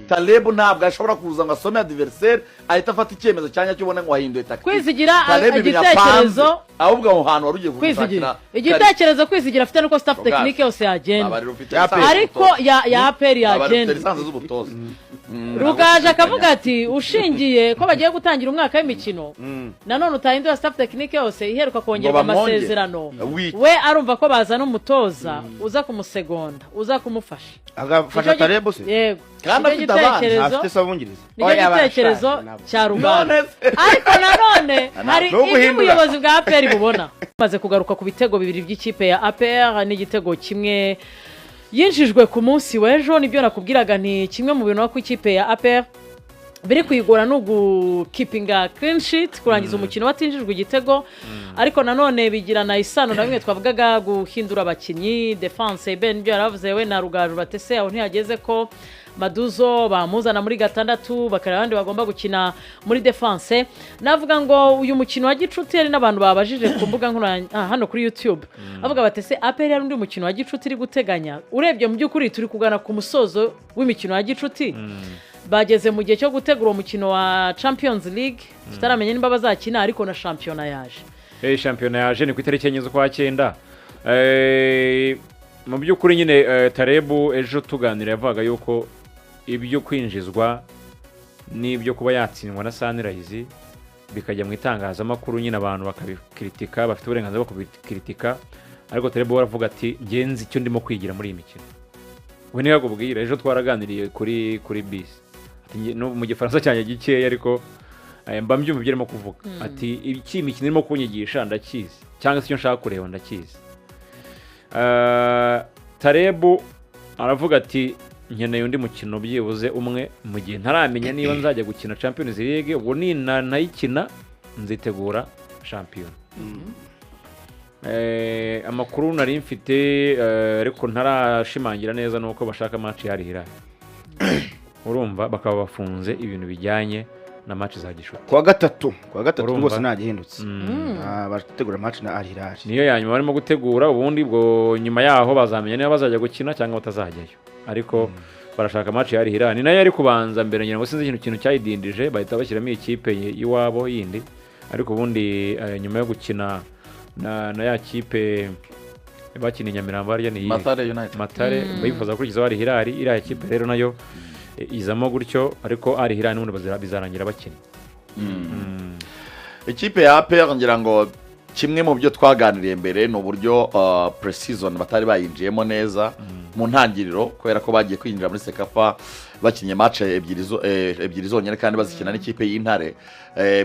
Taleb ntabwo ashobora kuza ngo asome adversaire ahita afata icyemezo cyanya cyo ubona ngo ahinduye tactique. Kwizigira igitekerezo ahubwo aho hantu warugiye kwizigira igitekerezo kwizigira afite nuko staff technique yose yagenda ariko ya APR yagenda Rugaje akavuga ati ushingiye ko bagiye gutangira umwaka w'imikino nanone utahinduye staff technique yose iheruka kongerwa amasezerano we arumva ko bazana umutoza uza kumusegonda uza kumufasha agafasha Taleb se yego kandi afite sabungiriza igitekerezo cya Rugaje ariko nanone hari ubuyobozi bwa APR bubona maze kugaruka ku bitego bibiri by'ikipe ya APR n'igitego kimwe yinjijwe ku munsi w'ejo nibyo nakubwiraga nti kimwe mu bintu ko ikipe ya APR biri kuyigora no gukipinga clean sheet kurangiza umukino batinjijwe igitego ariko nanone bigirana isano na bimwe twavugaga guhindura abakinyi defense ben byo yaravuze we na Rugaje batese aho ntiyageze ko Maduzo bamuzana muri gatandatu bakara abandi bagomba gukina muri defense navuga ngo uyu mukino wa gicuti ari nabantu babajije ku mbuga hano kuri YouTube avuga batese APR ari undi mukino wa gicuti iri guteganya urebye mu by'ukuri turi kugana ku musozo w'imikino wa gicuti bageze mu gihe cyo gutegura umukino wa Champions League tutaramenye nimba bazakina ariko na championnat yaje championnat yaje ni ku itariki enye z'ukwa 9 mu by'ukuri nyine Taleb ejo tuganira yavuga yuko ibyo kwinjizwa n'ibyo kuba yatsindwa na Sunrise bikajya mu itangazamakuru nyine abantu bakabikritika bafite uburenganzira bwo kubikritika ariko Taleb waravuga ati genzi icyo ndimo kwigira muri iyi mikino we niyo yakubwira ejo twaraganiriye kuri bis ati no mu gifaransa cyane gikeya ariko mba mbyumva ibyo arimo kuvuga ati iki mikino irimo kunyigisha ndakizi cyangwa se icyo nshaka kureba ndakizi Taleb aravuga ati nkeneye undi mukino byibuze umwe mu gihe ntaramenya niba nzajya gukina Champions League ubwo ni nayikina nzitegura champion amakuru nari mfite ariko ntarashimangira neza nuko bashaka match yari Hilal urumva bakaba bafunze ibintu bijyanye na match za gishuti kwa gatatu rwose nagihindutse bategura match na Hilal niyo yanyuma barimo gutegura ubundi bwo nyuma yaho bazamenya niba bazajya gukina cyangwa batazajyayo ariko barashaka match ya Hilal ni nayo ari kubanza mbere nyine ngo sinzi ikintu cyayidindije bahita bashyiramo ikipe yiwabo yindi ariko ubundi nyuma yo gukina na ya kipe bakina Nyamirambo arya ni Matare bifuza kurikiza ari Hilal iriya kipe rero nayo izamo gutyo ariko ari Hilal n'ubundi bizarangira bakina ikipe ya APR ngira ngo kimwe mu byo twaganiriye mbere no buryo pre-season batari bayinjiyemo neza mu ntangiriro kubera ko bagiye kwinjira muri Sekafa bakinye match ebyiri zonyene kandi bazikina n'ikipe y'Intare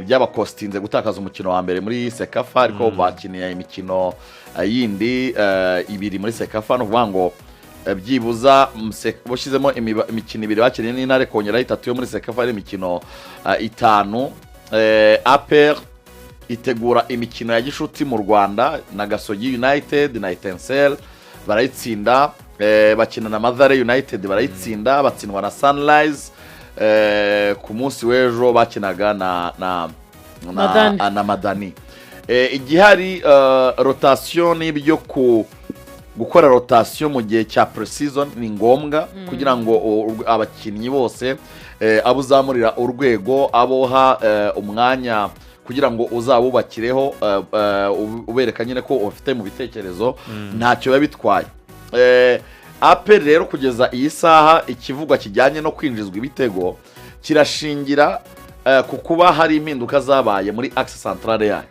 byabakostinze gutakaza umukino wa mbere muri Sekafa ariko bakiniye imikino yindi ibiri muri Sekafa no kuvuga ngo byibuza boshizemo imikino ibiri bakiniye n'Intare kongera 3 yo muri Sekafa ari imikino 5 APR itegura imikino ya gishuti mu Rwanda na Gasogi United na Etincelle barayitsinda bakina na Mazare United barayitsinda batsindwa na Sunrise ku munsi w'ejo bakinaga na Madani igihari rotation n'ibyo gukora rotation mu gihe cya pre-season ni ngombwa kugira ngo abakinnyi bose abuzamurira urwego aboha umwanya kugira ngo uzabubakireho ubereka nyine ko ufite mu bitekerezo ntacyo babitwaye APR rero kugeza iyi saha ikivugwa kijyanye no kwinjizwa ibitego kirashingira ku kuba hari impinduka zabaye muri axe centrale yayo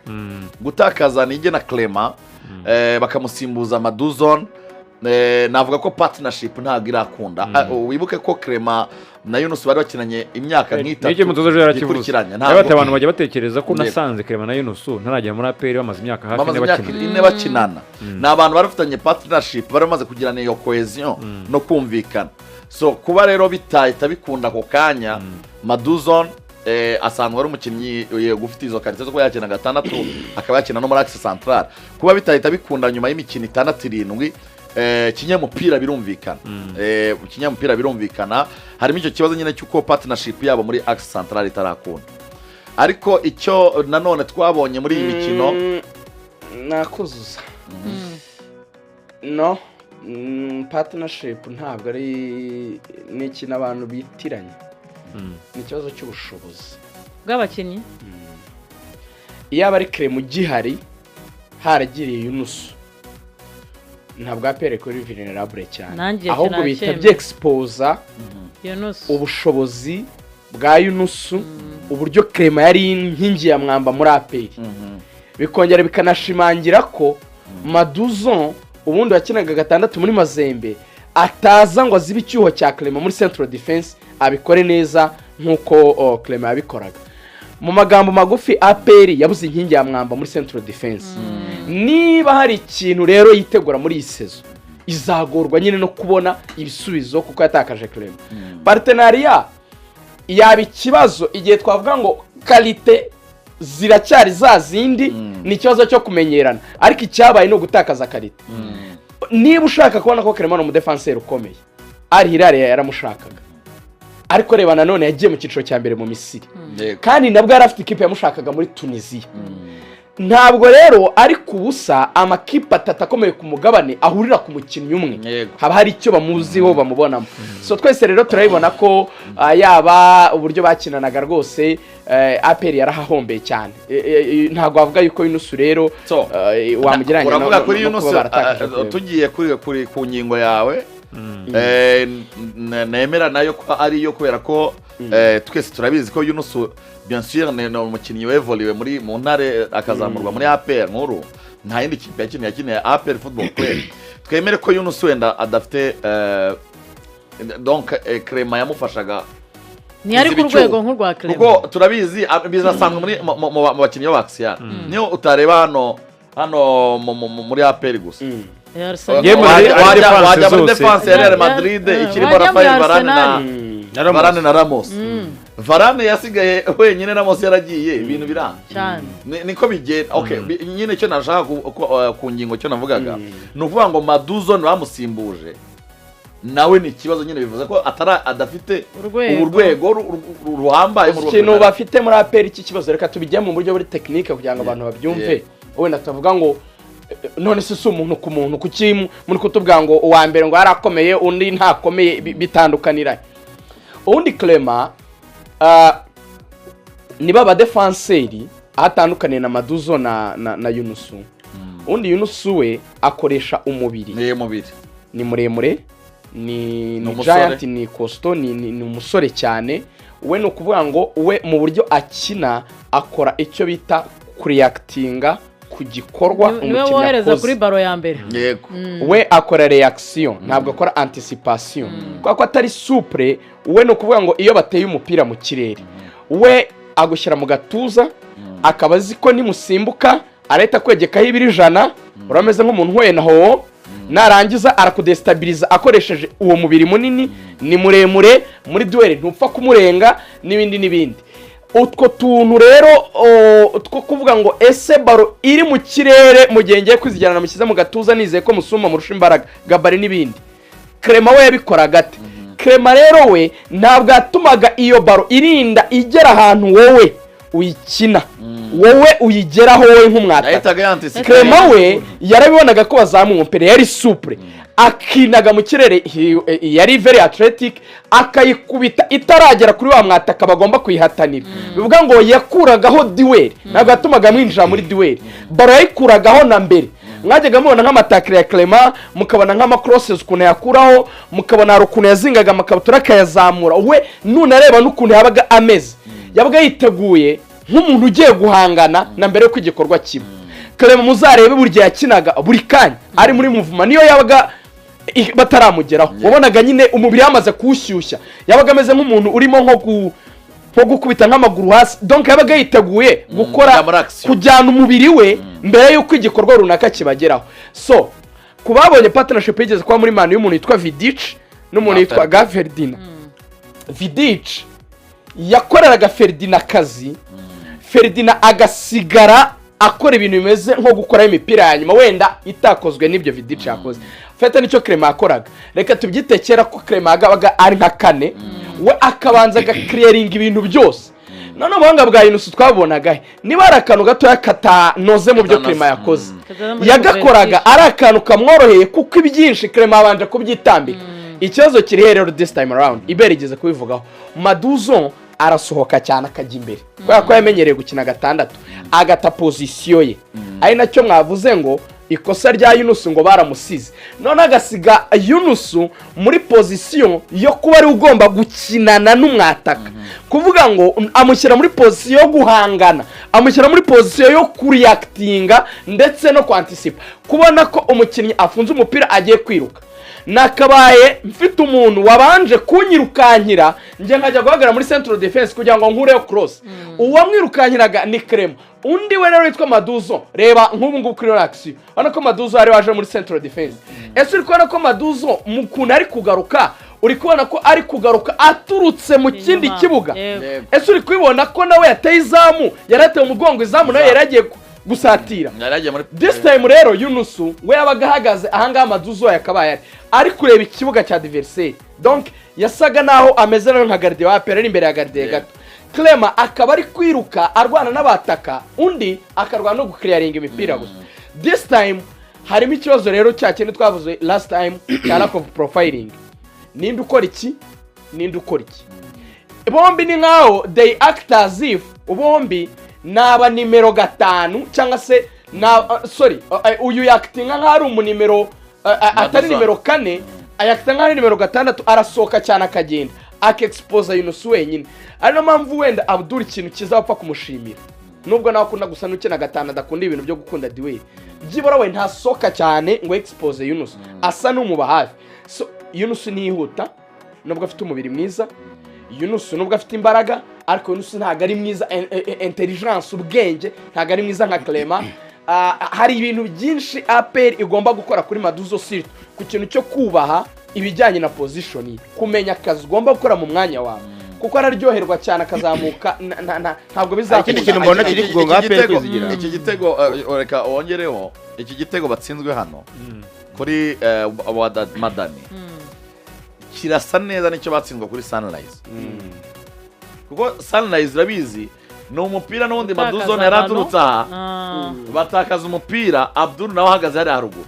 gutakaza Nige na Clement bakamusimbuza Maduzon navuga ko partnership ntago irakunda wibuke ko Clement na Yunus bari bakinanye imyaka nk'itatu n'icyo mutozo yarakikurikiranye ntabwo abantu bajya batekereza ko nasanze Clement na Yunus ntarajya muri APR bamaze imyaka hafi ine bakinana n'abantu barafitanye partnership baramaze kugirana iyo cohesion no kumvikana so kuba rero bitahita bikunda ko kanya Maduzon asanzwe ari umukinnyi gufite izo karite zo yakina gatandatu akaba yakina no muri axe central kuba bitahita bikunda nyuma y'imikino 6-7 kinyamupira birumvikana harimo icyo kibazo nyine cyuko partnership yabo muri axe central itarakunda ariko icyo nanone twabonye muri iyi mikino nakuzuza no partnership ntabwo ari n'ikintu abantu bitiranye ni ikibazo cy'ubushobozi bw'abakinnyi iyo aba ari Clement ugihari haragiriye Yunusu ntabwo APR kuri vulnerable cyane ahubwo bita byexposa ubushobozi bwa Yunusu uburyo Clement yari inkingi ya mwamba muri APR bikongera bikanashimangira ko Maduzon ubundi wakinaga gatandatu muri Mazembe ataza ngo azibe icyuho cya Clement muri Central Defense abikore neza nkuko Clement yabikoraga mu magambo magufi APR yabuze inkingi ya mwamba muri Central Defense niba hari ikintu rero yitegura muri iyi sezo izagorwa nyine no kubona ibisubizo kuko yatakaje Clement partenariat yaba ikibazo igihe twavuga ngo qualité ziracyari za zindi ni ikibazo cyo kumenyerana ariko icyabaye no gutakaza qualité niba ushaka kubona ko Clement mu defenseur ukomeye ari Hilal yaramushakaga ariko reba nanone yagiye mu cyiciro cya mbere mu Misiri kandi nabwo yari afite ikipe yamushakaga muri Tunisia ntabwo rero ari kubusa amakipe atatu akomeye ku mugabane ahurira ku mukinnyi umwe haba hari icyo bamuziho bamubonamo so twese rero turabibona ko yaba uburyo bakinanaga rwose APR yarahahombeye cyane ntabwo bavuga yuko Yunusu rero wamugiranye uravuga kuri Yunusu tugiye kuri ku ngingo yawe nemera nayo ko ari yo kubera ko twese turabizi ko Yunusu bien sûr ne umukinnyi wevoliwe muri mu ntare akazamurwa muri APR nkuru nta yindi kipe yakiniye APR football club twemere ko Yunusu wenda adafite donc Clement yamufashaga ni ari ku rwego nk'urwa Clement kuko turabizi bizasanzwe muri mu bakinnyi b'Axial niyo utareba hano muri APR gusa wajya muri defense ya Real Madrid ikirimo Rafael Varane na Ramos Varane yasigaye wenyine Ramos yaragiye ibintu biranga niko bigenda okay nyine cyo nashaka ku ngingo cyo navugaga no kuvuga ngo Maduzon bamusimbuje nawe ni kibazo nyine bivuze ko adafite urwego ruhambaye mu kintu bafite muri APR iki kibazo reka tubijya mu buryo buri technique kugira ngo abantu babyumve wenda tavuga ngo none se umuntu ku muntu kuki muri kutubwa ngo uwa mbere ngo yarakomeye undi ntakomeye bitandukanira undi Clement niba ba defenseur atandukaniye na Maduzo na Yunusu undi Yunusu we akoresha umubiri ni muremure ni giant ni costo ni umusore cyane we no kuvuga ngo we mu buryo akina akora icyo bita reactinga ku gikorwa umukinnyi wohereza kuri baro ya mbere yego we akora reaction ntabwo akora anticipation kuko atari supre we no kuvuga ngo iyo bateye umupira mu kirere we agushyira mu gatuza akabazi ko nimusimbuka areta kwegekaho ibirijana urameze nk'umuntu wenaho narangiza arakudestabiliza akoresheje uwo mubiri munini ni muremure muri duel ntupfa kumurenga n'ibindi utwo tuntu rero two kuvuga ngo ese baro iri mu kirere mu gihe ngiye kwizigirana mukiza mu gatuza nizeye ko musuma murusha imbaraga gabari n'ibindi Clement we yabikora gate Clement rero we ntabwo atumaga iyo baro irinda igera ahantu wowe uyikina wowe uyigeraho wowe nk'umwata Clement we yarabibonaga ko bazamu umupira yari supre akinaga mu kirere yari very athletic akayikubita itaragera kuri wa mwataka bagomba kuyihatanira bivuga ngo yakuragaho duel ntabwo atumaga mwinjira muri duel baro yayikuragaho na mbere mwajyaga mubona nk'amatakire ya Clement mukabona nk'amacrosses ukuntu yakuraho mukabona ukuntu yazingaga amakabutura akayazamura we none areba n'ukuntu yabaga ameze yabaga yiteguye nk'umuntu ugiye guhangana na mbere yo kwigikorwa kiba Clement muzarebe burya yakinaga buri kanya ari muri movement niyo yabaga bataramugeraho wabonaga nyine umubiri yamaze kuwushyushya yabaga ameze nk'umuntu urimo nko gukubita nk'amaguru hasi donc yabaga yiteguye gukora kujyana umubiri we mbere y'uko igikorwa runaka kibageraho so kubabonye partnership yigeze kwa muri Man y'umuntu yitwa Vidic n'umuntu yitwa Ferdinand Vidic yakoreraga Ferdinand kazi Ferdinand agasigara akora ibintu bimeze nko gukora imipira ya nyuma wenda itakozwe n'ibyo Vidic yakoze fete nicyo Clement akoraga reka tubyitekera ko Clement agabaga ari nka kane we akabanza agaclearing ibintu byose none ubuhanga bwa Yunusu twabonaga niba ari akantu gatoya katanoze mu byo Clement yakoze yagakoraga ari akantu kamworoheye kuko ibyinshi Clement abanje kubyitambika ikibazo kiri rero this time around iberigeze kubivugaho Maduzo arasohoka cyane akajya imbere kubera ko yamenyereye gukina gatandatu agata position ye ari nacyo mwavuze ngo ikosa rya Yunusu ngo baramusize none agasiga Yunusu muri position yo kuba ari ugomba gukinana n'umwataka kuvuga ngo amushyira muri position yo guhangana amushyira muri position yo kureactinga ndetse no kwanticipa kubona ko umukinnyi afunze umupira agiye kwiruka nakabaye mfite umuntu wabanje kunyirukankira nje nkajya guhagarara muri central defense kugira ngo nkureyo cross uwo mwirukankiraga ni Clement undi we rero yitwa Maduzo reba nk'ubu ngubu kuri action hano ko Maduzo ari waje muri central defense ese uri kubona ko Maduzo mukuna ari kugaruka uri kubona ko ari kugaruka aturutse mu kindi kibuga ese uri kubibona ko nawe yateye izamu yarateye umugongo izamu nawe yaragiye gusatira this time rero Yunusu we yabaga ahagaze ahangaha Maduzo yakabaye ari kureba ikibuga cya adversaire donc yasaga naho ameze nka gardien wa APR imbere ya gardien gato Clement akaba ari kwiruka arwana n'abataka undi akarwana no guclearinga imipira gusa this time harimo ikibazo rero cya kintu twavuze last time cya lack of profiling ninde ukora iki bombi ni nkaho they act as if bombi naba nimero 5 cyangwa se uyu yaktinga nk'ari umunimero atari nimero 4 ayaktinga nk'ari nimero 6 arasohoka cyane akagenda akexpose Yunusu wenyine ari no mpamvu wenda Abdul ikintu kizapfa kumushimira nubwo nawe akunda gusa n'ukina 5 adakunda ibintu byo gukunda duel byibora we ntasoka cyane ngo expose Yunusu asa n'umuba hafi so Yunusu nihuta nubwo afite umubiri mwiza Yunusu nubwo afite imbaraga ariko Yunusu ntago ari mwiza intelligence ubwenge ntago ari mwiza nka Clement hari ibintu byinshi APR igomba gukora kuri Maduzo Sirtu ku kintu cyo kubaha ibijyanye na position kumenya akazi ugomba gukora mu mwanya wawe kuko araryoherwa cyane akazamuka ntabwo bizakunda ikindi kintu mbona kiri kugonga APR Kwizigira iki gitego reka wongereho iki gitego batsinzwe hano kuri Madani kirasa neza nicyo batsinzwe kuri Sunrise kuko Sunrise rabizi no umupira n'undi Maduzo yaraturutse aha batakaza umupira Abdul nawe ahagaze hari haruguru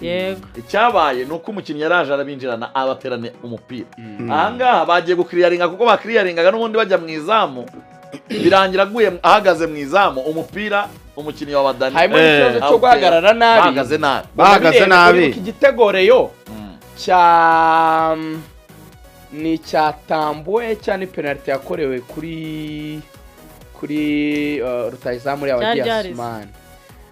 icyabaye nuko umukinnyi yaraje arabinjirana abaterane umupira ahangaha bagiye gukiriyaringa kuko bakiriyaringaga n'ubundi bajya mu izamu birangira aguye ahagaze mu izamu umupira umukinnyi wa Badani harimo ikibazo cyo guhagarara nabi bahagaze nabi igitego reyo ni cyatambuwe cyane penalty yakorewe kuri rutayizamu ya Diasman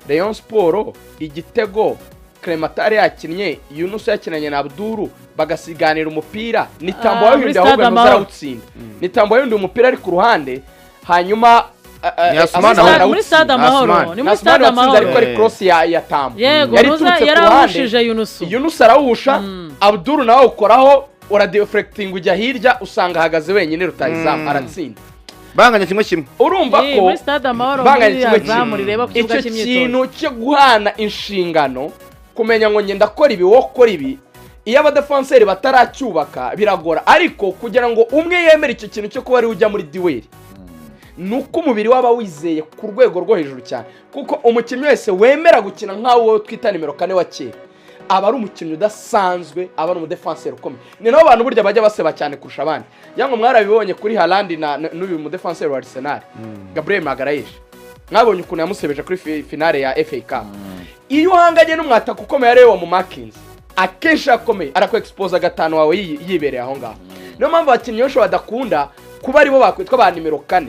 Rayon Sport igitego Clement yakinnye Yunusu yakinanye na Abduru bagasiganira umupira nitambo yundi ahubwo ntuzawutsinda nitambo yundi umupira ari ku ruhande hanyuma muri stade amahoro ni muri stade amahoro ariko ari cross ya tambo yarahushije Yunusu arawusha Abduru nawe ukoraho ora deflecting ujya hirya usanga ahagaze wenyine rutayizamu aratsinda banganya kimwe urumva ko muri stade amahoro muri azamu reba ku kibuga cy'imyitozo ikintu cyo guhana inshingano kumenya ngo ngenda akora ibi wokora ibi iyo abadefenseri bataracyubaka biragora ariko kugira ngo umwe yemere icyo kintu cyo kuba ari ujya muri duel nuko umubiri waba wizeye ku rwego rwo hejuru cyane kuko umukinnyi wese wemera gukina nkawo twita nimero 4 wa kera aba ari umukinnyi udasanzwe aba ari umudefenseri ukomeye ni nabo bantu burya bajya baseba cyane kurusha abandi yango mwarabibonye kuri Haaland n'uyu mudefenseri wa Arsenal Gabriel Magalhaes mwabonye ukuntu yamusebeje kuri finale ya FA Cup iyo uhanganye n'umwataka ukomeye areba mu markings akesha akomeye arako expose gatano wawe yibereye aho ngaho niyo mpamvu abakinnyi bose badakunda kuba aribo bakwitwa ba nimero 4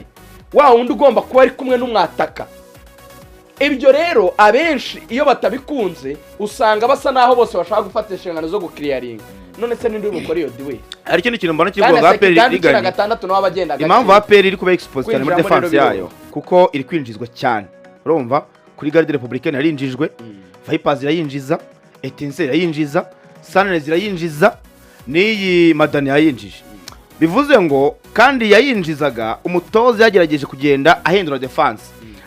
wa wundi ugomba kuba ari kumwe n'umwataka ibyo rero abenshi iyo batabikunze usanga basa naho bose bashaka gufata inshingano zo gukiriyaringa none se nindi umukora iyo diwe ari ikindi kintu mbona kigonga APR iganye gatandatu naho abagenda impamvu APR iri kuba expose cyane muri defense yayo kuko iri kwinjizwa cyane urumva kuri Garde Republicaine yarinjijwe Vipers irayinjiza Etincelle irayinjiza Sunrise irayinjiza n'iyi Madani yayinjije bivuze ngo kandi yayinjizaga umutoza yagerageje kugenda ahindura defense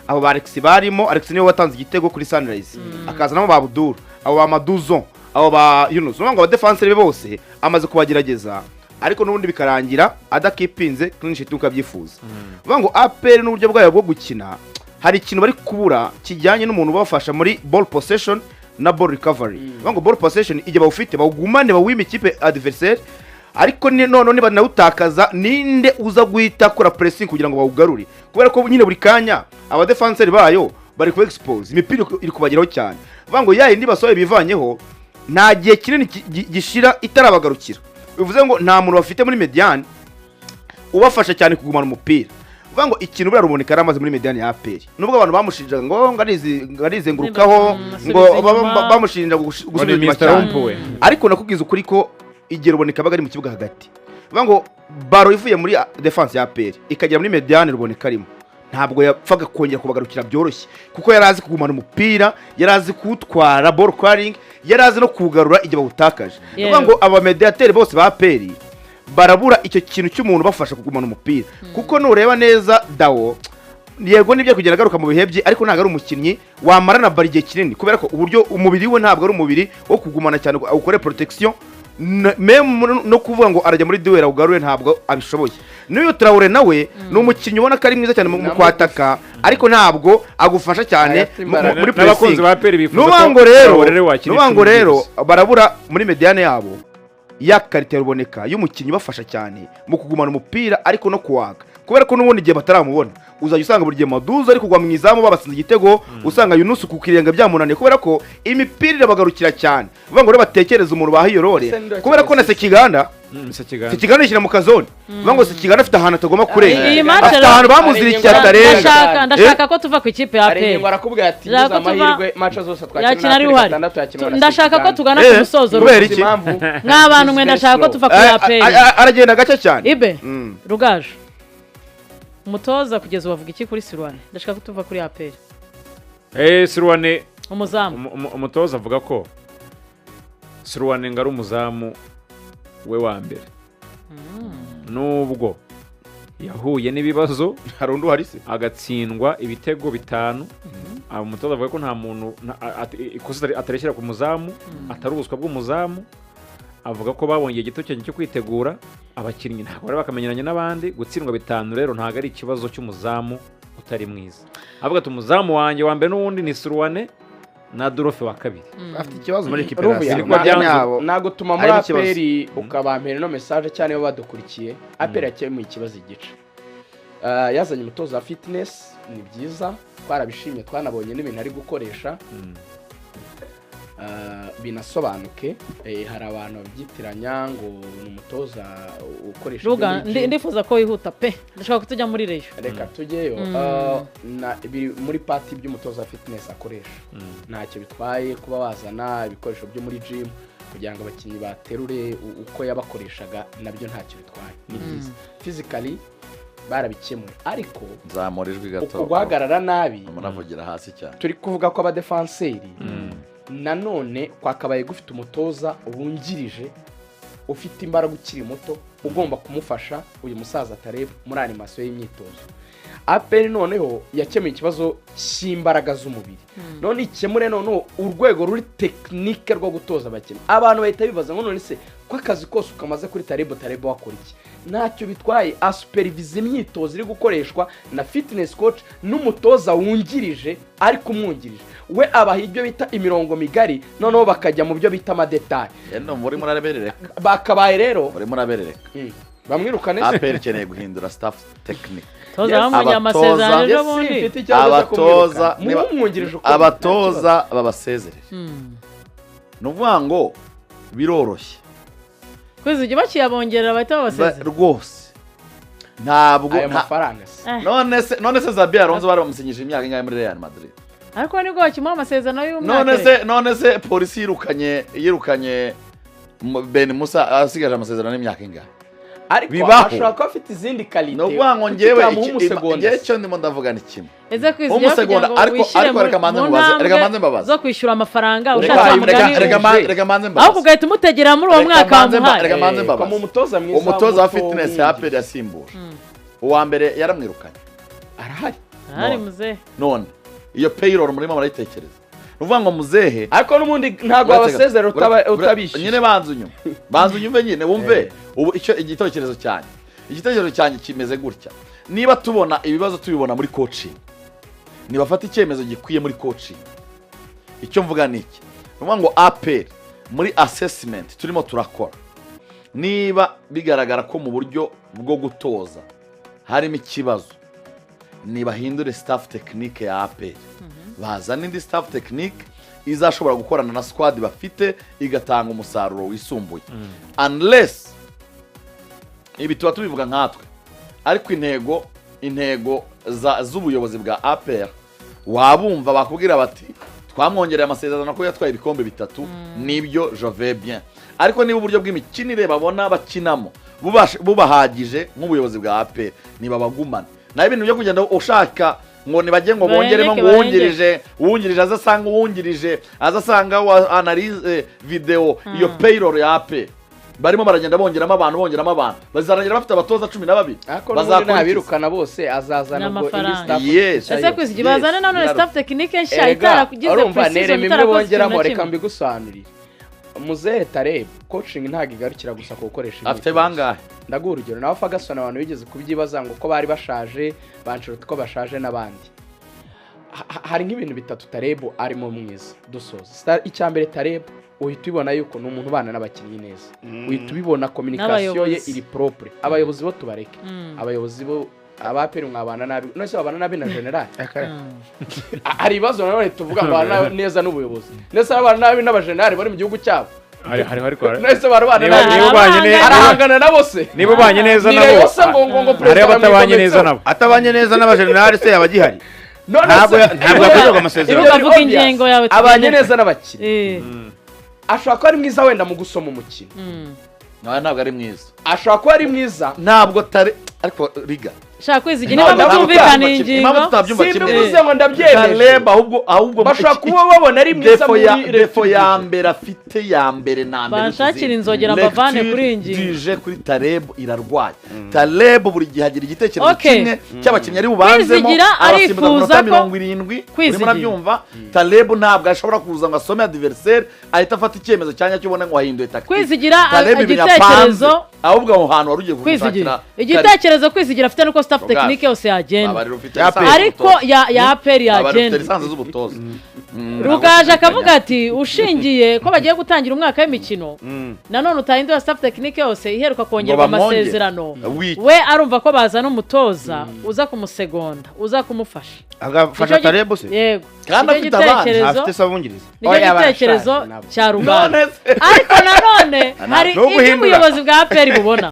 abo ba Alex barimo Alex niwe watanze igitego kuri Sunrise akaza namo ba Abdul abo ba Maduzo abo ba Yunus ngo aba defenseur be bose amaze kubagerageza ariko n'ubundi bikarangira adakipinze clean sheet ukabyifuza vuga ngo APR n'uburyo bwayo bwo gukina hari ikintu bari kubura kijyanye n'umuntu ubafasha muri ball possession na ball recovery vuga ngo ball possession igihe bawufite bawugumane bawime ikipe adversaire ariko none niba nawutakaza ninde uza guhita akora pressing kugira ngo bawugarure kubera ko nyine buri kanya aba defenseur bayo bari ku expose imipira iri kubageraho cyane vuga ngo yindi basoye bivanyeho nta gihe kinini gishira itarabagarukira bivuze ngo nta muntu bafite muri mediane ubafasha cyane kugumana umupira vuga ngo ikintu bura ruboneka aramaze muri mediane ya APR nubwo abantu bamushinja ngo ngarizengurukaho ngo bamushinja gusubiza inyuma ariko nakubwiza ukuri ko igihe ruboneka bagari mu kibuga hagati vuga ngo baro ivuye muri defense ya APR ikagera muri mediane ruboneka arimo ntabwo yapfaga kongera kubagarukira byoroshye kuko yarazi kugumana umupira yarazi kutwara ball carrying yarazi no kugarura igihe bawutakaje vuga ngo aba mediateur bose ba APR barabura icyo kintu cy'umuntu bafasha kugumana umupira kuko nureba neza dawo yego nibyo kugera agaruka mu bihebye ariko ntago ari umukinnyi wamarana bari igihe kinini kubera ko uburyo umubiri we ntabwo ari umubiri wo kugumana cyane ukore protection meme no kuvuga ngo arajya muri duel ugarure ntabwo abishoboye n'uyu Traore nawe n'umukinnyi ubona ko ari mwiza cyane mu kwataka ariko ntabwo agufasha cyane muri pressing n'ubango rero barabura muri mediane yabo ya karite ruboneka y'umukinnyi bafasha cyane mu kugumana umupira ariko no kuwaga kubera ko n'ubundi gihe bataramubona uzajya usanga buri gihe Maduza ari kugwa mu izamu babasinze igitego usanga Yunus kukirenga byamunaniye kubera ko imipira irabagarukira cyane vuga ngo batekereza umuntu bahiyorore kubera ko na Sekiganda Sekiganda ishyira mu kazone vuga ngo Sekiganda afite ahantu atagomba kurenga afite ahantu bamuzirikiye atarenga ndashaka ko tuva ku ikipe ya APR barakubwira ati ngize amahirwe match zose twakina ndashaka ko tugana ku musozo nk'abantu mwe ndashaka ko tuva ku APR aragenda gace cyane ibe Rugaju umutoza kugeza ubavuga iki kuri Sirwane ndashaka ko tuva kuri APR Sirwane umuzamu umutoza avuga ko Sirwane ngari umuzamu we wa mbere nubwo yahuye n'ibibazo harundo harise agatsindwa ibitego 5 umutoza avuga ko nta muntu ikosa atareshyira ku muzamu atari ubuswa bw'umuzamu avuga ko babonye igito cyo kwitegura abakinnyi ntabwo bari bakamenyanye n'abandi gutsindwa 5 rero ntago ari ikibazo cy'umuzamu utari mwiza avuga ati umuzamu wanjye wa mbere n'uwundi ni Sirwane na Dorofe wa kabiri afite ikibazo muri recuperation nago tuma muri APR ukabampera no message cyane yo badukurikiye APR yakemuye ikibazo igice yazanye umutoza wa fitness ni byiza twarabishimye twanabonye n'ibintu ari gukoresha binasobanuke hari abantu babyitiranya ngo ni umutoza ukoresha Ruga ndifuza ko yihuta pe ndashaka ko tujya muri reyo reka tujyeyo muri party by'umutoza wa fitness akoresha ntacyo bitwaye kuba wazana ibikoresho byo muri gym kugira ngo abakinnyi baterure uko yabakoreshaga nabyo ntacyo bitwaye ni byiza physically barabikemuye ariko nzamurijwe gato guhagarara nabi muravugira hasi cyane turi kuvuga ko abadefenseri nanone kwakabaye gufite umutoza wungirije ufite imbaraga ukiri muto ugomba kumufasha uyu musaza Taleb muri animation y'imyitozo APR noneho yakemuye ikibazo cy'imbaraga z'umubiri none ikemure none urwego ruri technique rwo gutoza abakinnyi abantu bahita bibaza ngo none se ko akazi kose ukamaze kuri Taleb wakora iki ntacyo bitwaye asupervise imyitozo iri gukoreshwa na fitness coach n'umutoza wungirije ari kumwungirije we abaha ibyo bita imirongo migari noneho bakajya mu byo bita amadetail muri muraberereka bakabaye rero muri muraberereka bamwirukane APR ikeneye guhindura staff technique abatoza babasezerere nuvuga ngo biroroshye Kwizigira bakiyabongerera bahita babasezerera rwose ntabwo ayo mafaranga none se Zabi Alonso bari bamusinyije imyaka ingahe muri Real Madrid ariko nibwo bakimuha amasezerano y'umwaka none se polisi yirukanye Ben Musa asigaje amasezerano y'imyaka ingahe ariko ashaka ko afite izindi kalite no bwango ngewe cyo ndimo ndavuga ni kimwe eze Kwizigira ariko reka manze mbabaza zo kwishyura amafaranga ushaka reka manze mbabaza aho kugahita umutegera muri uwo mwaka wamuhaye reka manze mbabaza umutoza wa fitness ya APR yasimbura uwa mbere yaramwirukanye arahari muze none iyo payroll murimo murayitekereza uvuga ngo muzehe ariko n'ubundi ntabwo abasezera utabishyuye nyine banza unyumve nyine wumve ubu icyo igitekerezo cyanjye kimeze gutya niba tubona ibibazo tubibona muri coaching nibafata icyemezo gikwiye muri coaching icyo mvuga ni iki uvuga ngo APR muri assessment turimo turakora niba bigaragara ko mu buryo bwo gutoza harimo ikibazo nibahindure staff technique ya APR bazana indi staff technique izashobora gukorana na squad bafite igatanga umusaruro wisumbuye unless ibi tuba tubivuga nkatwe ariko intego z'ubuyobozi bwa APR wabumva bakubwira bati twamwongereye amasezerano ko yatwaye ibikombe 3 nibyo je vais bien ariko niba uburyo bw'imikinire babona bakinamo bubahagije nk'ubuyobozi bwa APR niba bagumana na ibintu byo kugenda ushaka ngo nibajye ngo bongeremo ngo uwungirije azasanga analyse video iyo payroll ya APR barimo baragenda bongeramo abantu bazarangira bafite abatoza 12 bazakubirukana bose azazana ngo indi staff ese Kwizigira bazana none staff technique nshya itarakugize precision itarakongeramo reka mbigusobanurire muzehe Taleb coaching ntago igarukira gusa ko gukoresha afite bangahe ndaguha urugero nawe Ferguson abantu bigeze kubyibaza ngo ko bari bashaje banshurute ko bashaje n'abandi hari nk'ibintu bitatu Taleb arimo mwiza dusoza icyambere Taleb uhita ubibona yuko ni umuntu ubana n'abakinnyi neza uhita ubibona communication ye iri propre abayobozi bo tubareke abayobozi bo abapera mwabana nabi nose babana nabi na general hari ibibazo none tuvuga ngo abana neza n'ubuyobozi nese abana nabi n'abagenerali bari mu gihugu cyabo hari nese barabana nabi arahangana nabo se niba ubanye neza nabo hari abatabanye neza nabo atabanye neza n'abagenerali se yabagihari ntabwo akorerwa amasezerano uvuga ingengo yawe abanye neza n'abakinnyi ashobora kuba ari mwiza wenda mu gusoma umukino ntabwo ari mwiza ashobora kuba ari mwiza ntabwo ariko riga shaka Kwizigira niba mutumvikana ingingo simbivuze ngo ndabyemeje ahubwo bashobora kuba babona ari mwiza muri defo ya mbere afite ya mbere na mbere banshakira inzogera mbavane kuri ingingo dije kuri Taleb irarwaye Taleb buri gihe agira igitekerezo kimwe cy'abakinnyi ari bubanzemo arifuza ko 70 urimo nabyumva Taleb ntabwo ashobora kuza ngo asome adversaire ahita afata icyemezo cyanya cyubona ngo ahinduye tactique Kwizigira igitekerezo ahubwo aho hantu warugiye kugushakira igitekerezo Kwizigira afite nuko staff technique yose yagenda ariko ya APR yagenda Rugaje akavuga ati ushingiye ko bagiye gutangira umwaka w'imikino nanone utahindura staff technique yose iheruka kongerwa amasezerano we arumva ko bazana umutoza uza kumusegonda uza kumufasha agafasha Taleb se yego kandi afite abandi afite sabungiriza igitekerezo cya Rugaje ariko nanone hari ibyo ubuyobozi bwa APR bubona